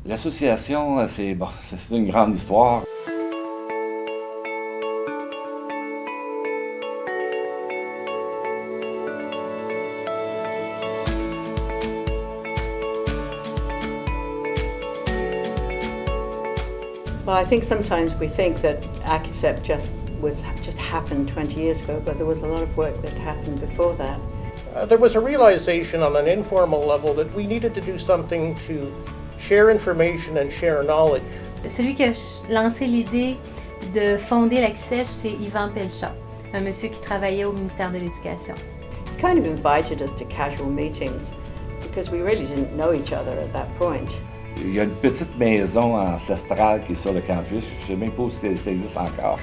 L'association, c'est bon, c'est une grande histoire. Well, I think sometimes we think that ACCEP just happened 20 years ago, but there was a lot of work that happened before that. There was a realization on an informal level that we needed to do something to share information and share knowledge. Celui qui a lancé l'idée de fonder l'ACCEP, c'est Yvan Pelchat, un monsieur qui travaillait au ministère de l'Éducation. He kind of invited us to casual meetings because we really didn't know each other at that point. Il y a une petite maison ancestrale qui est sur le campus. Je ne sais même pas si ça existe encore.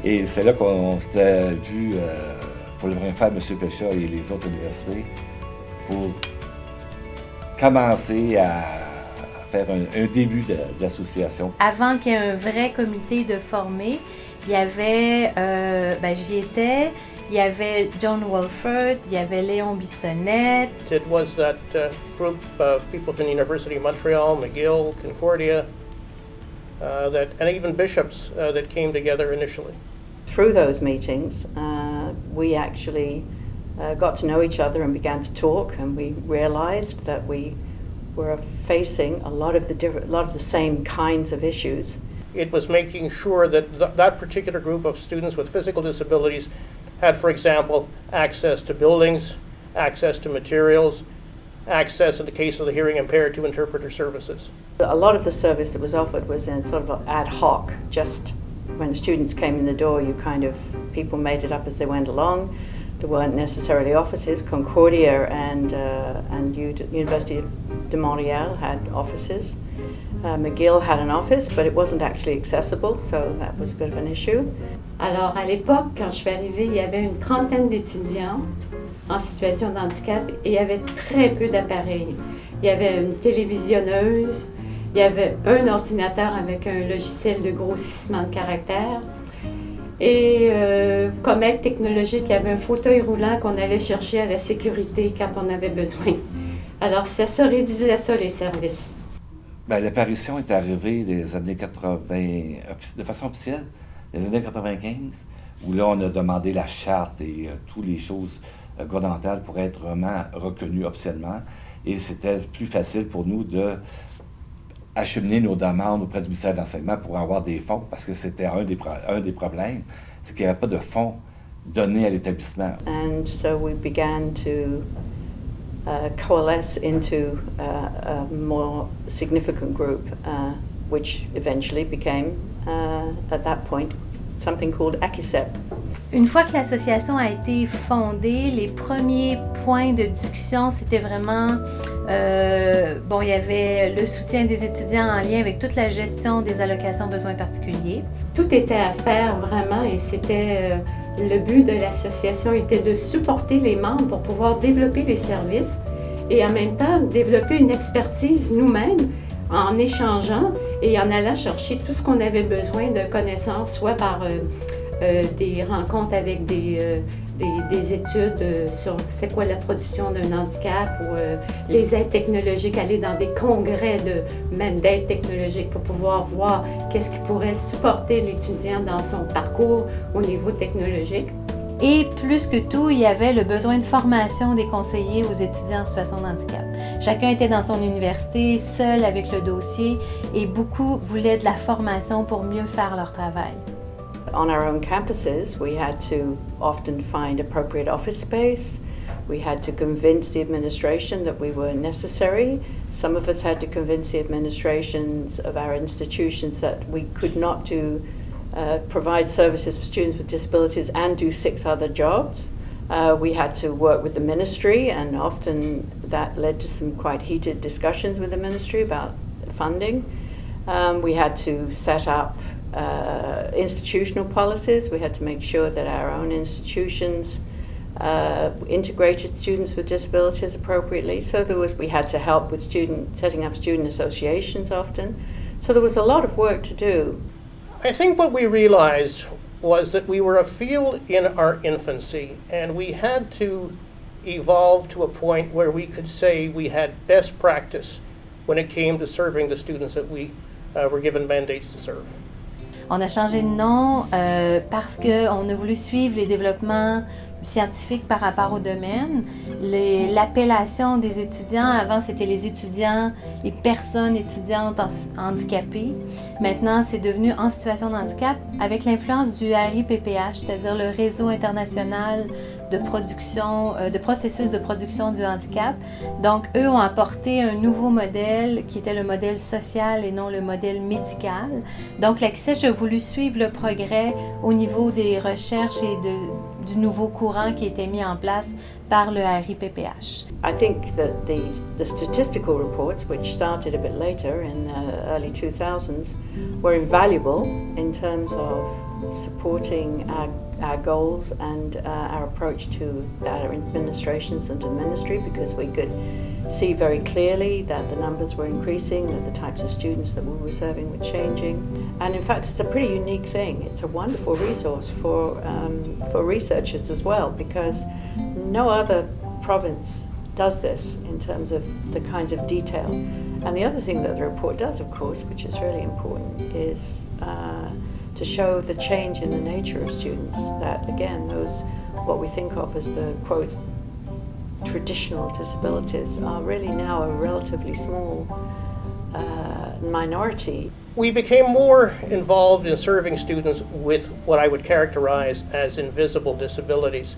Et c'est là qu'on s'était vu pour le premier faire M. Pelchat et les autres universités pour commencer à faire un début d'association. Avant qu'il y ait un vrai comité de formés, il y avait, j'y étais, il y avait John Wolford, il y avait Léon Bissonnette. It was that group of people from the University of Montreal, McGill, Concordia, and even bishops that came together initially. Through those meetings, we actually got to know each other and began to talk, and we realized that we were facing a lot of the same kinds of issues. It was making sure that that particular group of students with physical disabilities had, for example, access to buildings, access to materials, access, in the case of the hearing impaired, to interpreter services. A lot of the service that was offered was in sort of ad hoc, just when the students came in the door, people made it up as they went along. There weren't necessarily offices. Concordia and University de Montréal had offices. McGill had an office, but it wasn't actually accessible, so that was a bit of an issue. Alors, à l'époque, quand je suis arrivée, il y avait une trentaine d'étudiants en situation de handicap et il y avait très peu d'appareils. Il y avait une télévisionneuse, il y avait un ordinateur avec un logiciel de grossissement de caractère et comme aide technologique, il y avait un fauteuil roulant qu'on allait chercher à la sécurité quand on avait besoin. Alors, ça se réduisait à ça, les services. L'apparition est arrivée des années 80, de façon officielle, des années 95, où là, on a demandé la charte et toutes les choses gouvernementales pour être vraiment reconnues officiellement. Et c'était plus facile pour nous de acheminer nos demandes auprès du ministère de l'Enseignement pour avoir des fonds, parce que c'était un des problèmes, c'est qu'il n'y avait pas de fonds donnés à l'établissement. And so we began to coalesce into a more significant group, which eventually became, at that point, something called ACCEP. Une fois que l'association a été fondée, les premiers points de discussion, c'était vraiment, il y avait le soutien des étudiants en lien avec toute la gestion des allocations besoins particuliers. Tout était à faire vraiment et c'était le but de l'association était de supporter les membres pour pouvoir développer les services et en même temps développer une expertise nous-mêmes en échangeant et en allant chercher tout ce qu'on avait besoin de connaissances, soit par des rencontres avec des études sur c'est quoi la production d'un handicap ou les aides technologiques, aller dans des congrès même d'aides technologiques pour pouvoir voir qu'est-ce qui pourrait supporter l'étudiant dans son parcours au niveau technologique. Et plus que tout, il y avait le besoin de formation des conseillers aux étudiants en situation de handicap. Chacun était dans son université, seul avec le dossier, et beaucoup voulaient de la formation pour mieux faire leur travail. On our own campuses, we had to often find appropriate office space. We had to convince the administration that we were necessary. Some of us had to convince the administrations of our institutions that we could not provide services for students with disabilities and do 6 other jobs. We had to work with the ministry, and often that led to some quite heated discussions with the ministry about funding. We had to set up institutional policies. We had to make sure that our own institutions integrated students with disabilities appropriately. So we had to help with setting up student associations often. So there was a lot of work to do. I think what we realized was that we were a field in our infancy, and we had to evolve to a point where we could say we had best practice, when it came to serving the students that we were given mandates to serve. On a changé de nom parce qu'on a voulu suivre les développements scientifiques par rapport au domaine. L'appellation des étudiants, avant c'était les étudiants, les personnes étudiantes handicapées. Maintenant, c'est devenu en situation de handicap avec l'influence du RIPPH, c'est-à-dire le réseau international de production, de processus de production du handicap. Donc, eux ont apporté un nouveau modèle qui était le modèle social et non le modèle médical. Donc, l'ACSEJ a voulu suivre le progrès au niveau des recherches et du nouveau courant qui était mis en place par le RIPPH. I think that the statistical reports, which started a bit later in the early 2000s, were invaluable in terms of supporting our goals and our approach to data administrations and to the ministry, because we could see very clearly that the numbers were increasing, that the types of students that we were serving were changing. And in fact, it's a pretty unique thing. It's a wonderful resource for researchers as well, because no other province does this in terms of the kind of detail. And the other thing that the report does, of course, which is really important, is to show the change in the nature of students, that again, those what we think of as the, quote, traditional disabilities are really now a relatively small minority. We became more involved in serving students with what I would characterize as invisible disabilities.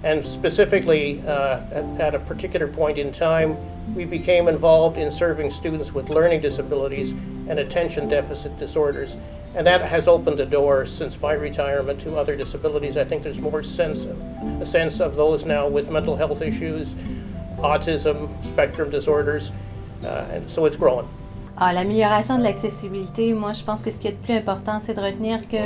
And specifically, at a particular point in time, we became involved in serving students with learning disabilities and attention deficit disorders. And that has opened the door since my retirement to other disabilities. I think there's more a sense of those now with mental health issues, autism, spectrum disorders, and so it's growing. L'amélioration de l'accessibilité, moi je pense que ce qui est le plus important, c'est de retenir que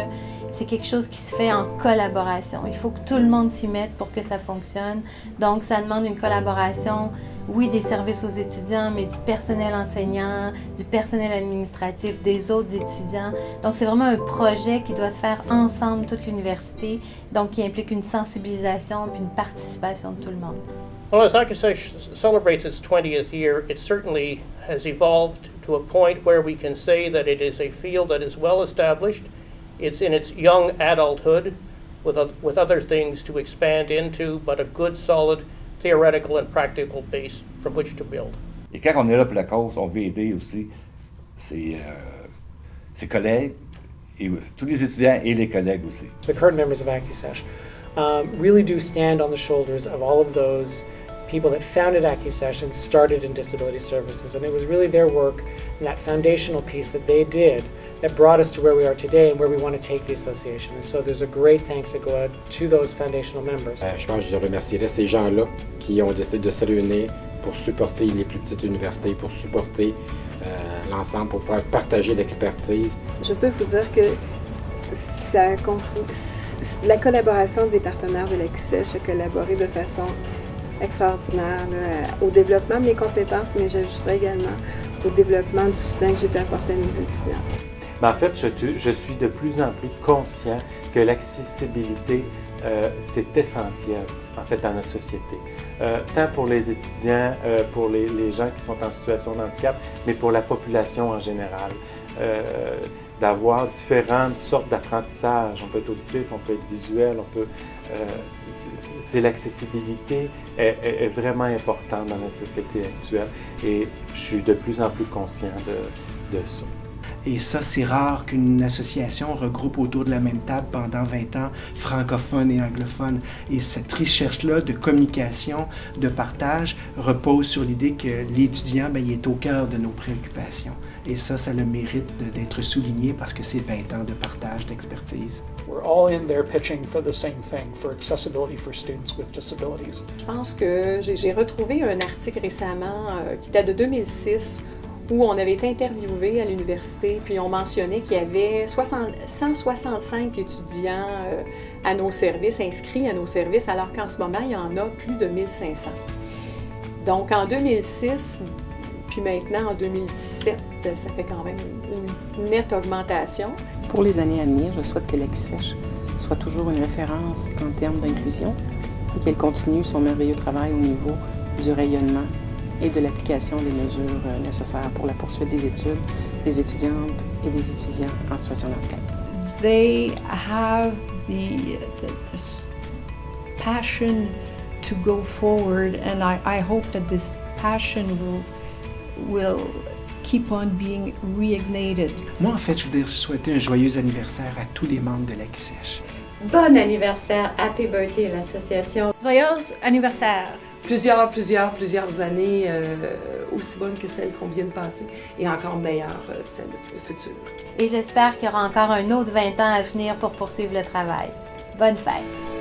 c'est quelque chose qui se fait en collaboration. Il faut que tout le monde s'y mette pour que ça fonctionne. Donc ça demande une collaboration, oui, des services aux étudiants, mais du personnel enseignant, du personnel administratif, des autres étudiants. Donc c'est vraiment un projet qui doit se faire ensemble, toute l'université, donc qui implique une sensibilisation puis une participation de tout le monde. Well, as ACSEJ celebrates its 20th year, it certainly has evolved to a point where we can say that it is a field that is well established. It's in its young adulthood with other things to expand into, but a good, solid theoretical and practical base from which to build. Et quand on est là pour la cause, on veut aider aussi ses collègues, et tous les étudiants et les collègues aussi. The current members of ACSEJ really do stand on the shoulders of all of those people that founded ACSEJ and started in disability services. And it was really their work and that foundational piece that they did that brought us to where we are today and where we want to take the association. And so there's a great thanks that go out to those foundational members. Je pense que je remercierais ces gens-là qui ont décidé de se réunir pour supporter les plus petites universités, pour supporter l'ensemble, pour pouvoir partager l'expertise. Je peux vous dire que la collaboration des partenaires de l'ACSEJ a collaboré de façon extraordinaire là, au développement de mes compétences, mais j'ajouterais également au développement du soutien que j'ai pu apporter à mes étudiants. En fait, je suis de plus en plus conscient que l'accessibilité, c'est essentiel, en fait, dans notre société. Tant pour les étudiants, pour les gens qui sont en situation de handicap, mais pour la population en général. D'avoir différentes sortes d'apprentissage. On peut être auditif, on peut être visuel, on peut... c'est l'accessibilité est vraiment importante dans notre société actuelle et je suis de plus en plus conscient de ça. Et ça, c'est rare qu'une association regroupe autour de la même table pendant 20 ans francophones et anglophones. Et cette recherche-là de communication, de partage, repose sur l'idée que l'étudiant, il est au cœur de nos préoccupations. Et ça a le mérite d'être souligné parce que c'est 20 ans de partage, d'expertise. We're all in there pitching for the same thing, for accessibility for students with disabilities. Je pense que j'ai retrouvé un article récemment qui date de 2006 où on avait été interviewé à l'université, puis on mentionnait qu'il y avait 165 étudiants à nos services, inscrits à nos services, alors qu'en ce moment, il y en a plus de 1500. Donc en 2006, puis maintenant en 2017, ça fait quand même une nette augmentation. Pour les années à venir, je souhaite que l'ACSEJ soit toujours une référence en termes d'inclusion et qu'elle continue son merveilleux travail au niveau du rayonnement et de l'application des mesures nécessaires pour la poursuite des études des étudiantes et des étudiants en situation de handicap. They have the passion to go forward, and I hope that this passion will keep on being reignited. Moi, en fait, je voudrais souhaiter un joyeux anniversaire à tous les membres de l'ACSECH. Bon anniversaire, happy birthday l'association. Joyeux anniversaire! Plusieurs années aussi bonnes que celles qu'on vient de passer et encore meilleures celles futures. Et j'espère qu'il y aura encore un autre 20 ans à venir pour poursuivre le travail. Bonne fête!